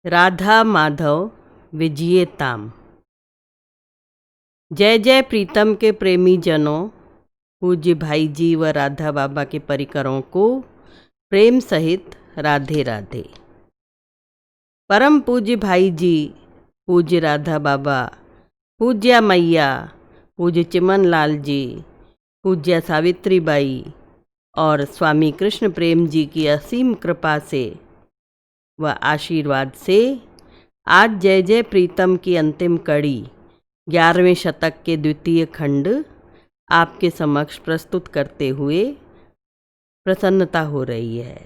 राधा माधव विजयताम। जय जय प्रीतम के प्रेमी जनों, पूज्य भाई जी व राधा बाबा के परिकरों को प्रेम सहित राधे राधे। परम पूज्य भाई जी, पूज्य राधा बाबा, पूज्या मैया, पूज्य चिमन लाल जी, पूज्या सावित्री बाई और स्वामी कृष्ण प्रेम जी की असीम कृपा से व आशीर्वाद से आज जय जय प्रीतम की अंतिम कड़ी 11वें शतक के द्वितीय खंड आपके समक्ष प्रस्तुत करते हुए प्रसन्नता हो रही है।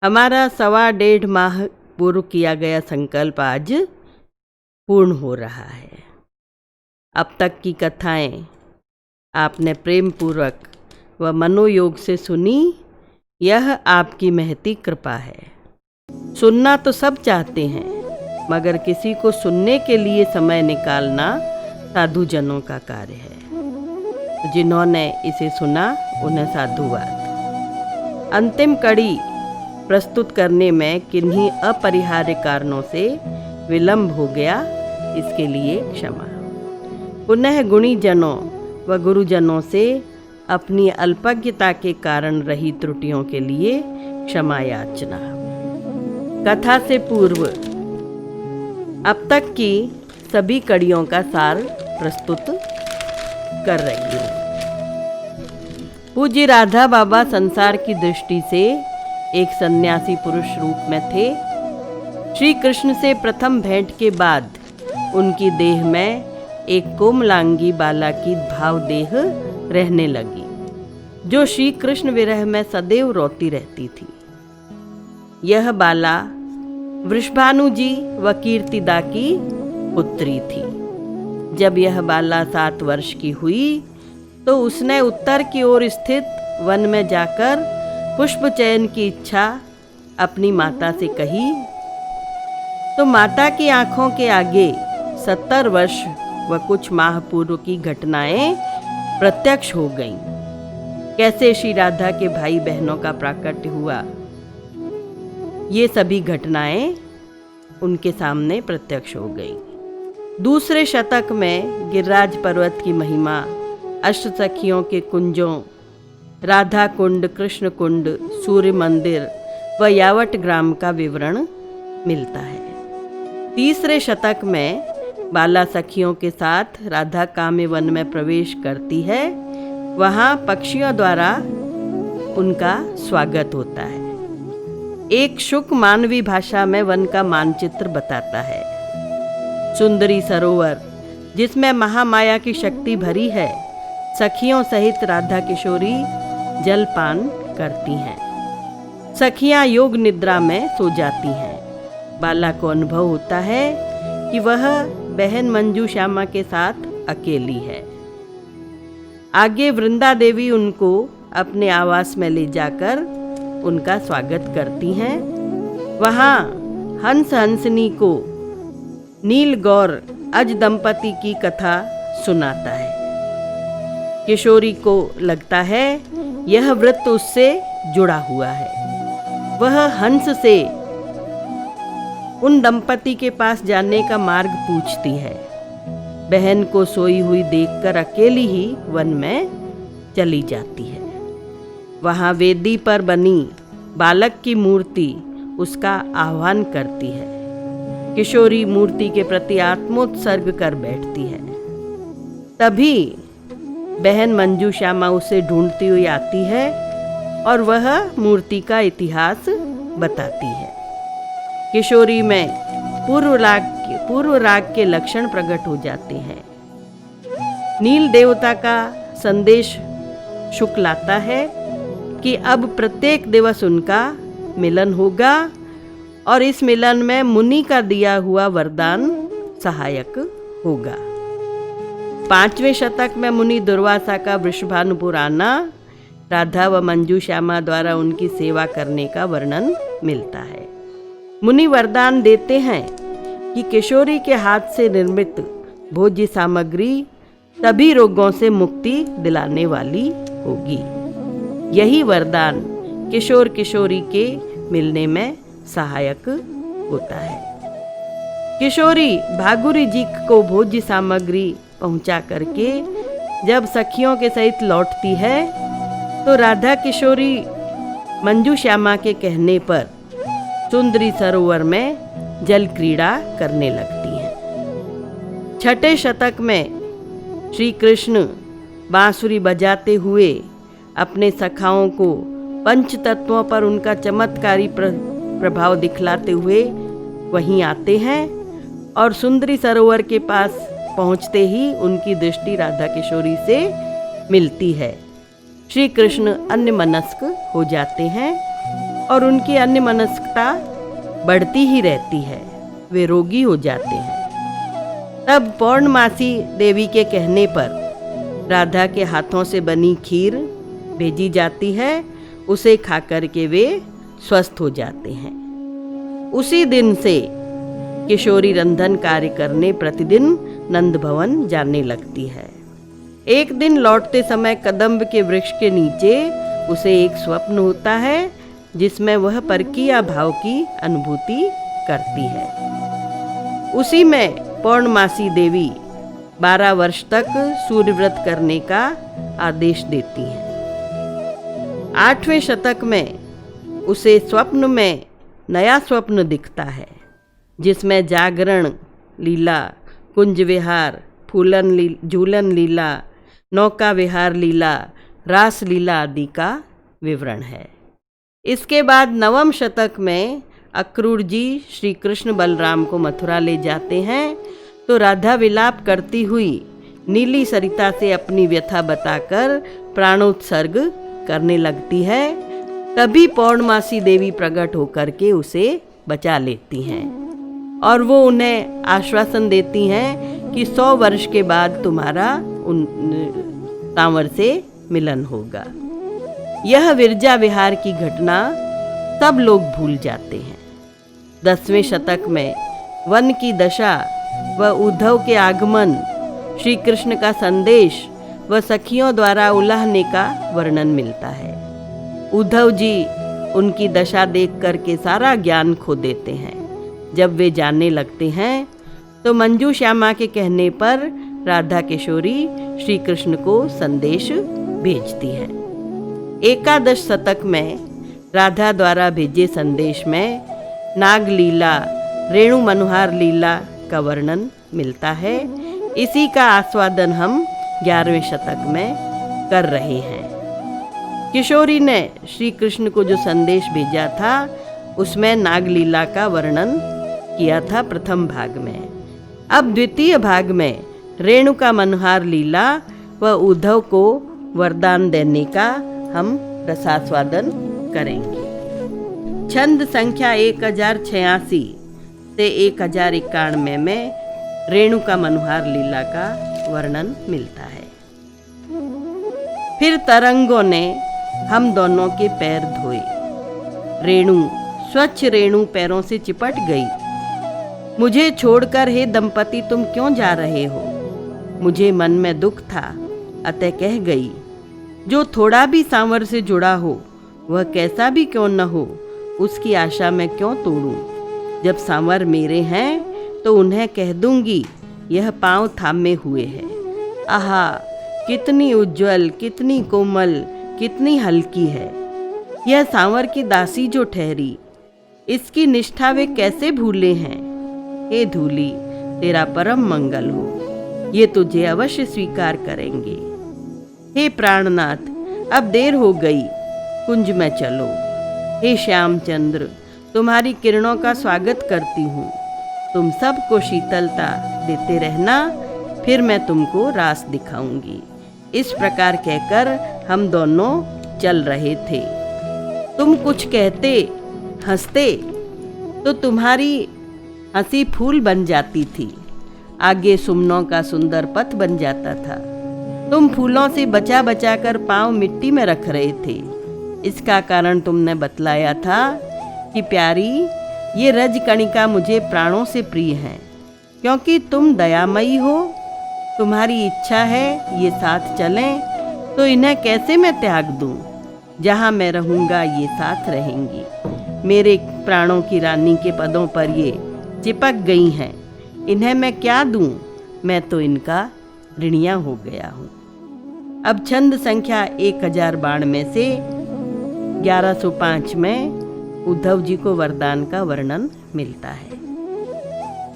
हमारा 1.5 माह पूर्व किया गया संकल्प आज पूर्ण हो रहा है। अब तक की कथाएं आपने प्रेम पूर्वक व मनोयोग से सुनी, यह आपकी महती कृपा है। सुनना तो सब चाहते हैं, मगर किसी को सुनने के लिए समय निकालना साधु जनों का कार्य है। तो जिन्होंने इसे सुना उन्हें साधुवाद। अंतिम कड़ी प्रस्तुत करने में किन्हीं अपरिहार्य कारणों से विलंब हो गया, इसके लिए क्षमा। पुनः गुणी जनों व गुरुजनों से अपनी अल्पज्ञता के कारण रही त्रुटियों के लिए क्षमा याचना। कथा से पूर्व अब तक की सभी कड़ियों का सार प्रस्तुत कर रही हूँ। पूज्य राधा बाबा संसार की दृष्टि से एक सन्यासी पुरुष रूप में थे। श्री कृष्ण से प्रथम भेंट के बाद उनकी देह में एक कोमलांगी बाला की भाव देह रहने लगी, जो श्री कृष्ण विरह में सदैव रोती रहती थी। यह बाला वृषभानु जी व कीर्तिदा की पुत्री थी। जब यह बाला 7 वर्ष की हुई तो उसने उत्तर की ओर स्थित वन में जाकर पुष्प चयन की इच्छा अपनी माता से कही, तो माता की आंखों के आगे 70 वर्ष व कुछ माह पूर्व की घटनाएं प्रत्यक्ष हो गईं। कैसे श्री राधा के भाई बहनों का प्राकट्य हुआ, ये सभी घटनाएं उनके सामने प्रत्यक्ष हो गई। दूसरे शतक में गिरिराज पर्वत की महिमा, अष्ट सखियों के कुंजों, राधा कुंड, कृष्ण कुंड, सूर्य मंदिर व यावट ग्राम का विवरण मिलता है। तीसरे शतक में बाला सखियों के साथ राधा काम्य वन में प्रवेश करती है। वहाँ पक्षियों द्वारा उनका स्वागत होता है। एक शुक मानवी भाषा में वन का मानचित्र बताता है। सुंदरी सरोवर जिसमें महामाया की शक्ति भरी है, सखियों सहित राधा किशोरी जलपान करती हैं। सखियां योग निद्रा में सो जाती हैं। बाला को अनुभव होता है कि वह बहन मंजू श्यामा के साथ अकेली है। आगे वृंदा देवी उनको अपने आवास में ले जाकर उनका स्वागत करती हैं। वहाँ हंस हंसनी को नील गौर अज दंपति की कथा सुनाता है। किशोरी को लगता है यह वृत्त उससे जुड़ा हुआ है। वह हंस से उन दंपति के पास जाने का मार्ग पूछती है। बहन को सोई हुई देखकर अकेली ही वन में चली जाती है। वहाँ वेदी पर बनी बालक की मूर्ति उसका आह्वान करती है। किशोरी मूर्ति के प्रति आत्मोत्सर्ग कर बैठती है। तभी बहन मंजू श्यामा उसे ढूंढती हुई आती है और वह मूर्ति का इतिहास बताती है। किशोरी में पूर्व राग के लक्षण प्रकट हो जाते हैं। नील देवता का संदेश शुक लाता है कि अब प्रत्येक दिवस उनका मिलन होगा और इस मिलन में मुनि का दिया हुआ वरदान सहायक होगा। 5वें शतक में मुनि दुर्वासा का वृषभानुपुर आना, राधा व मंजू श्यामा द्वारा उनकी सेवा करने का वर्णन मिलता है। मुनि वरदान देते हैं कि किशोरी के हाथ से निर्मित भोज्य सामग्री सभी रोगों से मुक्ति दिलाने वाली होगी। यही वरदान किशोर किशोरी के मिलने में सहायक होता है। किशोरी भागुरी जी को भोज्य सामग्री पहुंचा करके जब सखियों के सहित लौटती है तो राधा किशोरी मंजू श्यामा के कहने पर सुंदरी सरोवर में जल क्रीड़ा करने लगती हैं। छठे शतक में श्री कृष्ण बांसुरी बजाते हुए अपने सखाओं को पंच तत्वों पर उनका चमत्कारी प्रभाव दिखलाते हुए वहीं आते हैं और सुंदरी सरोवर के पास पहुंचते ही उनकी दृष्टि राधा किशोरी से मिलती है। श्री कृष्ण अन्यमनस्क हो जाते हैं और उनकी अन्यमनस्कता बढ़ती ही रहती है, वे रोगी हो जाते हैं। तब पौर्णमासी देवी के कहने पर राधा के हाथों से बनी खीर भेजी जाती है, उसे खाकर के वे स्वस्थ हो जाते हैं। उसी दिन से किशोरी रंधन कार्य करने प्रतिदिन नंद भवन जाने लगती है। एक दिन लौटते समय कदम्ब के वृक्ष के नीचे उसे एक स्वप्न होता है जिसमें वह परकीय भाव की अनुभूति करती है। उसी में पौर्णमासी देवी 12 वर्ष तक सूर्य व्रत करने का आदेश देती हैं। 8वें शतक में उसे स्वप्न में नया स्वप्न दिखता है जिसमें जागरण लीला, कुंज विहार, झूलन लीला, नौका विहार लीला, रास लीला आदि का विवरण है। इसके बाद 9वें शतक में अक्रूर जी श्री कृष्ण बलराम को मथुरा ले जाते हैं तो राधा विलाप करती हुई नीली सरिता से अपनी व्यथा बताकर प्राणोत्सर्ग करने लगती है। तभी पौर्णमासी देवी प्रकट होकर के उसे बचा लेती हैं और वो उन्हें आश्वासन देती हैं कि 100 वर्ष के बाद तुम्हारा उन सांवर से मिलन होगा। यह विरजा विहार की घटना सब लोग भूल जाते हैं। 10वें शतक में वन की दशा व उद्धव के आगमन, श्री कृष्ण का संदेश व सखियों द्वारा उलाहने का वर्णन मिलता है। उद्धव जी उनकी दशा देख करके सारा ज्ञान खो देते हैं। जब वे जानने लगते हैं तो मंजू श्यामा के कहने पर राधा किशोरी श्री कृष्ण को संदेश भेजती है। 11 शतक में राधा द्वारा भेजे संदेश में नाग लीला, रेणु मनोहार लीला का वर्णन मिलता है। इसी का आस्वादन हम 11वें शतक में कर रहे हैं। किशोरी ने श्री कृष्ण को जो संदेश भेजा था उसमें नागलीला का वर्णन किया था प्रथम भाग में। अब द्वितीय भाग में रेणुका मनोहार लीला व उद्धव को वरदान देने का हम रसास्वादन करेंगे। छंद संख्या 1086 से 1091 में रेणुका मनोहार लीला का वर्णन मिलता है। फिर तरंगों ने हम दोनों के पैर धोए, रेणु स्वच्छ रेणु पैरों से चिपट गई। मुझे छोड़कर हे दंपति तुम क्यों जा रहे हो? मुझे मन में दुख था अतः कह गई, जो थोड़ा भी सांवर से जुड़ा हो वह कैसा भी क्यों न हो उसकी आशा मैं क्यों तोड़ूं। जब सांवर मेरे हैं तो उन्हें कह दूंगी यह पांव थामे हुए है। आहा कितनी उज्ज्वल, कितनी कोमल, कितनी हल्की है यह सांवर की दासी जो ठहरी, इसकी निष्ठा वे कैसे भूले हैं। हे धूली तेरा परम मंगल हो, ये तुझे अवश्य स्वीकार करेंगे। हे प्राणनाथ अब देर हो गई, कुंज में चलो। हे श्यामचंद्र तुम्हारी किरणों का स्वागत करती हूँ, तुम सबको शीतलता देते रहना, फिर मैं तुमको रास दिखाऊंगी। इस प्रकार कहकर हम दोनों चल रहे थे। तुम कुछ कहते हंसते तो तुम्हारी हंसी फूल बन जाती थी, आगे सुमनों का सुंदर पथ बन जाता था। तुम फूलों से बचा बचा कर पाँव मिट्टी में रख रहे थे। इसका कारण तुमने बतलाया था कि प्यारी ये रजकणिका मुझे प्राणों से प्रिय है, क्योंकि तुम दयामयी हो। तुम्हारी इच्छा है ये साथ चलें तो इन्हें कैसे मैं त्याग दूं। जहाँ मैं रहूँगा ये साथ रहेंगी। मेरे प्राणों की रानी के पदों पर ये चिपक गई हैं। इन्हें मैं क्या दूं? मैं तो इनका ऋणिया हो गया हूँ। अब छंद संख्या 1092 में से 1105 में उद्धव जी को वरदान का वर्णन मिलता है।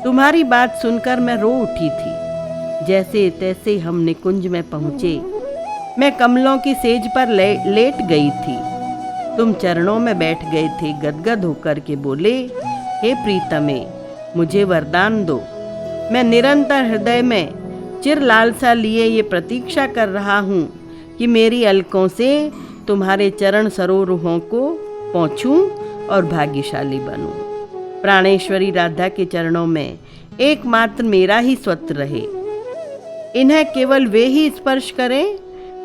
तुम्हारी बात सुनकर मैं रो उठी थी। जैसे तैसे हम निकुंज में पहुंचे। मैं कमलों की सेज पर लेट गई थी। तुम चरणों में बैठ गए थे। गदगद होकर के बोले, हे प्रीतमे, मुझे वरदान दो। मैं निरंतर हृदय में चिर लालसा लिए ये प्रतीक्षा कर रहा हूँ कि मेरी अलकों से तुम्हारे चरण सरोरुहों को पहुँचूं और भाग्यशाली बनूं। प्राणेश्वरी राधा के चरणों में एकमात्र मेरा ही स्वत्व रहे। इन्हें केवल वे ही स्पर्श करें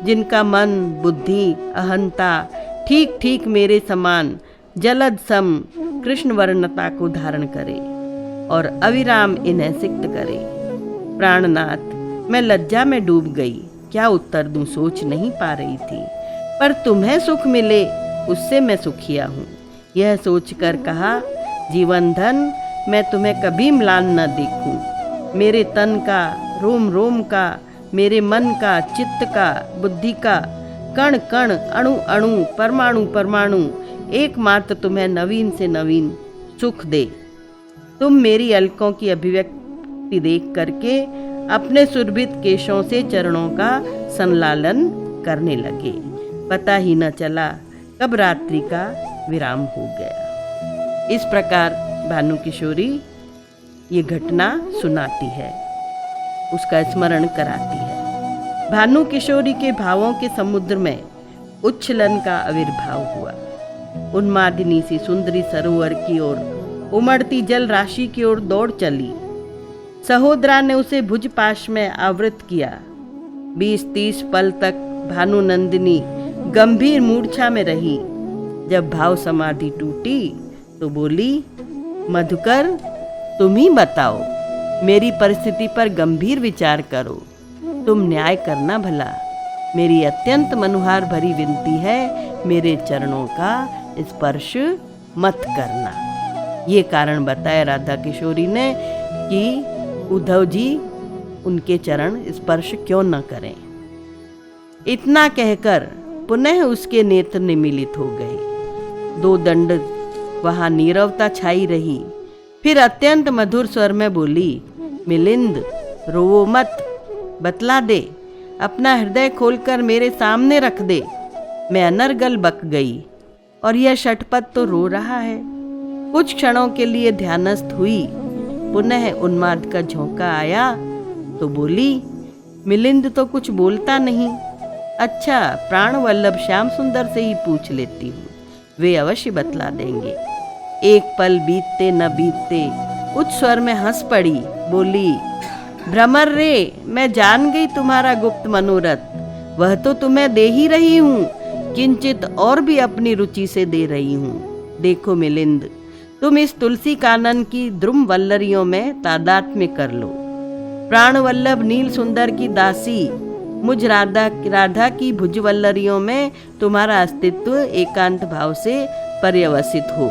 जिनका मन, बुद्धि, अहंता ठीक ठीक मेरे समान जलद सम कृष्ण वर्णता को धारण करे और अविराम इन्हें सिक्त करे। प्राणनाथ, मैं लज्जा में डूब गई। क्या उत्तर दूं सोच नहीं पा रही थी, पर तुम्हें सुख मिले उससे मैं सुखिया हूँ। यह सोचकर कहा, जीवन धन, मैं तुम्हें कभी म्लान न देखूं। मेरे तन का, रोम रोम का, मेरे मन का, चित्त का, बुद्धि का, कण कण, अणु अणु, परमाणु परमाणु एकमात्र तुम्हें नवीन से नवीन सुख दे। तुम मेरी अलकों की अभिव्यक्ति देख करके अपने सुरभित केशों से चरणों का संलालन करने लगे। पता ही न चला कब रात्रि का विराम हो गया। इस प्रकार भानु किशोरी ये घटना सुनाती है, उसका स्मरण कराती है। भानु किशोरी के भावों के समुद्र में उच्छलन का आविर्भाव हुआ। उन्मादिनी सी सुंदरी सरोवर की ओर, उमड़ती जल राशि की ओर दौड़ चली। सहोदरा ने उसे भुजपाश में आवृत किया। 20-30 पल तक भानु नंदिनी गंभीर मूर्छा में रही। जब भाव समाधि टूटी तो बोली, मधुकर, तुम ही बताओ, मेरी परिस्थिति पर गंभीर विचार करो। तुम न्याय करना भला। मेरी अत्यंत मनुहार भरी विनती है, मेरे चरणों का स्पर्श मत करना। ये कारण बताया राधा किशोरी ने कि उद्धव जी उनके चरण स्पर्श क्यों न करें। इतना कहकर पुनः उसके नेत्र निमीलित हो गए। 2 दंड वहां नीरवता छाई रही। फिर अत्यंत मधुर स्वर में बोली, मिलिंद, रोवो मत, बतला दे, अपना हृदय खोलकर मेरे सामने रख दे। मैं अनर्गल बक गई और यह षटपथ तो रो रहा है। कुछ क्षणों के लिए ध्यानस्थ हुई। पुनः उन्माद का झोंका आया तो बोली, मिलिंद तो कुछ बोलता नहीं। अच्छा, प्राण वल्लभ श्याम सुंदर से ही पूछ लेती हूँ, वे अवश्य बतला देंगे। एक पल बीतते न बीतते उच्च स्वर में हंस पड़ी। बोली, भ्रमर रे, मैं जान गई तुम्हारा गुप्त मनोरथ। वह तो तुम्हें दे ही रही हूँ, किंचित और भी अपनी रुचि से दे रही हूँ। देखो मिलिंद, तुम इस तुलसी कानन की द्रुम वल्लरियों में तादात्म्य कर लो। प्राण वल्लभ नील सुंदर की दासी मुझ राधा की भुजवल्लरियों में तुम्हारा अस्तित्व एकांत भाव से पर्यवसित हो।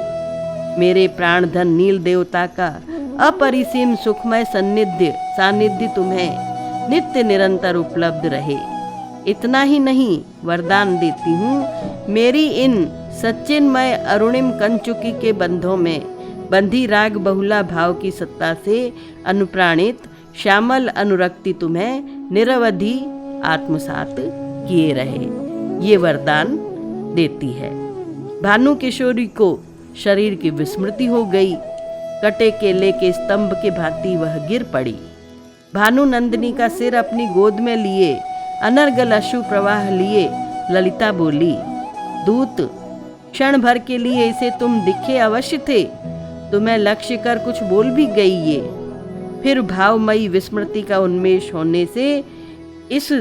मेरे प्राणधन नील देवता का अपरिसीम सुखमय सानिध्य तुम्हें नित्य निरंतर उपलब्ध रहे। इतना ही नहीं, वरदान देती हूँ, मेरी इन सच्चिन्मय अरुणिम कंचुकी के बंधों में बंधी राग बहुला भाव की सत्ता से अनुप्राणित श्यामल अनुरक्ति तुम्हें निरवधि आत्मसात किए रहे। ये वरदान देती है। भानु किशोरी को शरीर की विस्मृति हो गई। कटे केले के स्तंभ के भांति वह गिर पड़ी। भानु नंदिनी का सिर अपनी गोद में लिए अनर्गल अश्रु प्रवाह लिए ललिता बोली, दूत, क्षण भर के लिए इसे तुम दिखे अवश्य थे। तुम्हें लक्ष्य कर कुछ बोल भी गई ये। फिर भावमयी विस्मृति का उन्मेष होने से इस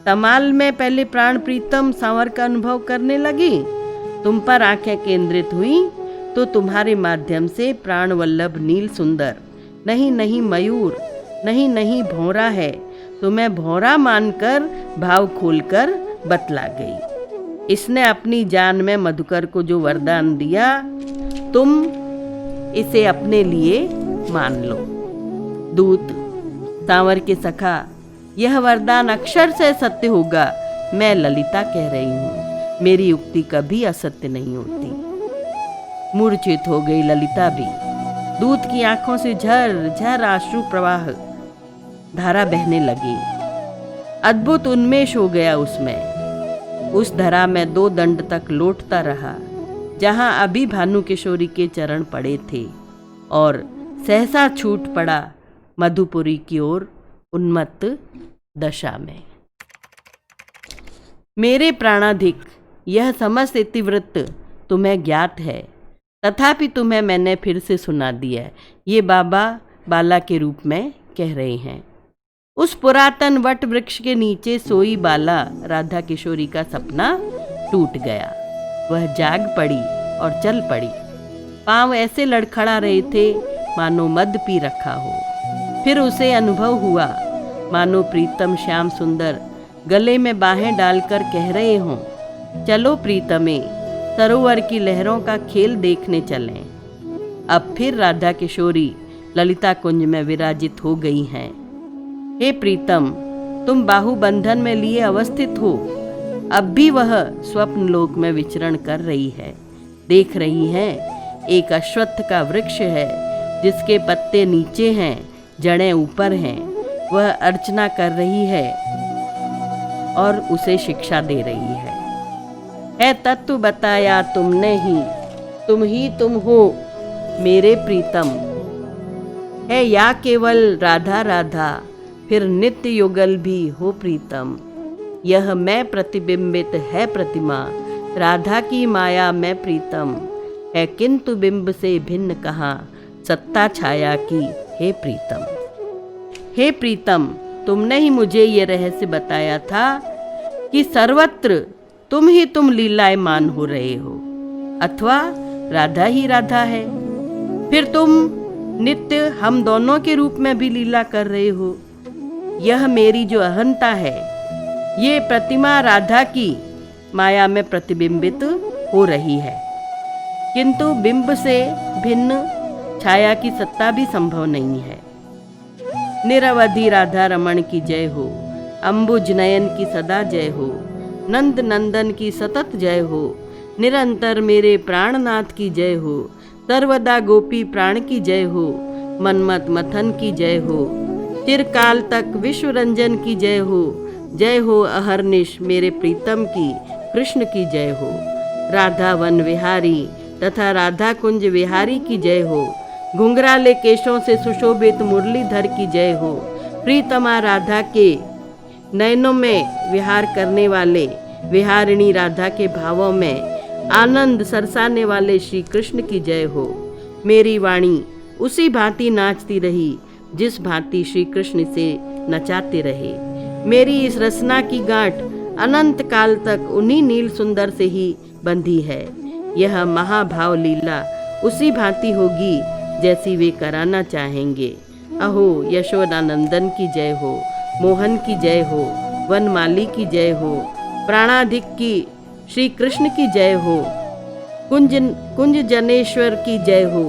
तमाल में पहले प्राण प्रीतम सांवर का अनुभव करने लगी। तुम पर आंखें केंद्रित हुई तो तुम्हारे माध्यम से प्राण वल्लभ नील सुंदर, नहीं नहीं मयूर, नहीं नहीं भौरा है, तुम्हें भौरा मानकर भाव खोलकर बतला गई। इसने अपनी जान में मधुकर को जो वरदान दिया तुम इसे अपने लिए मान लो। दूत, सांवर के सखा, यह वरदान अक्षर से सत्य होगा। मैं ललिता कह रही हूँ, मेरी युक्ति कभी असत्य नहीं होती। मूर्छित हो गई ललिता भी। दूत की आंखों से झर झर आश्रु प्रवाह धारा बहने लगी। अद्भुत उन्मेष हो गया उसमें। उस धरा में 2 दंड तक लौटता रहा, जहां अभी भानु किशोरी के चरण पड़े थे, और सहसा छूट पड़ा मधुपुरी की ओर उन्मत्त दशा में। मेरे प्राणाधिक, यह समस्त इतिवृत्त तुम्हें ज्ञात है, तथापि तुम्हें मैंने फिर से सुना दिया। ये बाबा बाला के रूप में कह रहे हैं। उस पुरातन वट वृक्ष के नीचे सोई बाला राधा किशोरी का सपना टूट गया। वह जाग पड़ी और चल पड़ी। पांव ऐसे लड़खड़ा रहे थे मानो मद पी रखा हो। फिर उसे अनुभव हुआ मानो प्रीतम श्याम सुंदर गले में बाहें डालकर कह रहे हों, चलो प्रीतमे, सरोवर की लहरों का खेल देखने चलें। अब फिर राधा किशोरी ललिता कुंज में विराजित हो गई हैं। हे प्रीतम, तुम बाहुबंधन में लिए अवस्थित हो। अब भी वह स्वप्न लोक में विचरण कर रही है। देख रही हैं, एक अश्वत्थ का वृक्ष है, जिसके पत्ते नीचे हैं, जड़ें ऊपर हैं। वह अर्चना कर रही है और उसे शिक्षा दे रही है तत्व बताया तुमने ही तुम हो मेरे प्रीतम। है या केवल राधा राधा, फिर नित्य युगल भी हो प्रीतम। यह मैं प्रतिबिंबित है प्रतिमा, राधा की माया में प्रीतम। है किंतु बिंब से भिन्न कहाँ, सत्ता छाया की हे प्रीतम। हे प्रीतम, तुमने ही मुझे ये रहस्य बताया था कि सर्वत्र तुम लीलायमान हो रहे हो, अथवा राधा ही राधा है। फिर तुम नित्य हम दोनों के रूप में भी लीला कर रहे हो। यह मेरी जो अहंता है, ये प्रतिमा राधा की माया में प्रतिबिंबित हो रही है, किंतु बिंब से भिन्न छाया की सत्ता भी संभव नहीं है। निरवधि राधा रमण की जय हो, अंबुज नयन की सदा जय हो, नंद नंदन की सतत जय हो, निरंतर मेरे प्राणनाथ की जय हो, सर्वदा गोपी प्राण की जय हो, मनमत मथन की जय हो, चिरकाल तक विश्व रंजन की जय हो अहरनिश मेरे प्रीतम की कृष्ण की जय हो, राधा वन विहारी तथा राधा कुंज विहारी की जय हो, घुंघराले केशों से सुशोभित मुरलीधर की जय हो, प्रीतमा राधा के नयनों में विहार करने वाले विहारिणी राधा के भावों में आनंद सरसाने वाले श्री कृष्ण की जय हो। मेरी वाणी उसी भांति नाचती रही जिस भांति श्री कृष्ण से नचाते रहे। मेरी इस रसना की गांठ अनंत काल तक उन्हीं नील सुंदर से ही बंधी है। यह महाभाव लीला उसी भांति होगी जैसी वे कराना चाहेंगे। अहो यशोदानंदन की जय हो, मोहन की जय हो, वनमाली की जय हो, प्राणाधिक की श्री कृष्ण की जय हो, कुंज जनेश्वर की जय हो,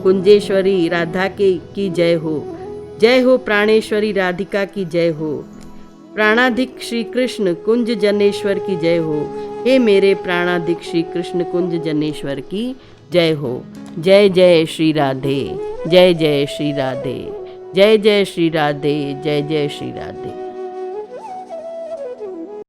कुंजेश्वरी राधा की जय हो प्राणेश्वरी राधिका की जय हो, प्राणाधिक श्री कृष्ण कुंज जनेश्वर की जय हो। हे मेरे प्राणाधिक श्री कृष्ण कुंज जनेश्वर की जय हो। जय जय श्री राधे, जय जय श्री राधे, जय जय श्री राधे, जय जय श्री राधे।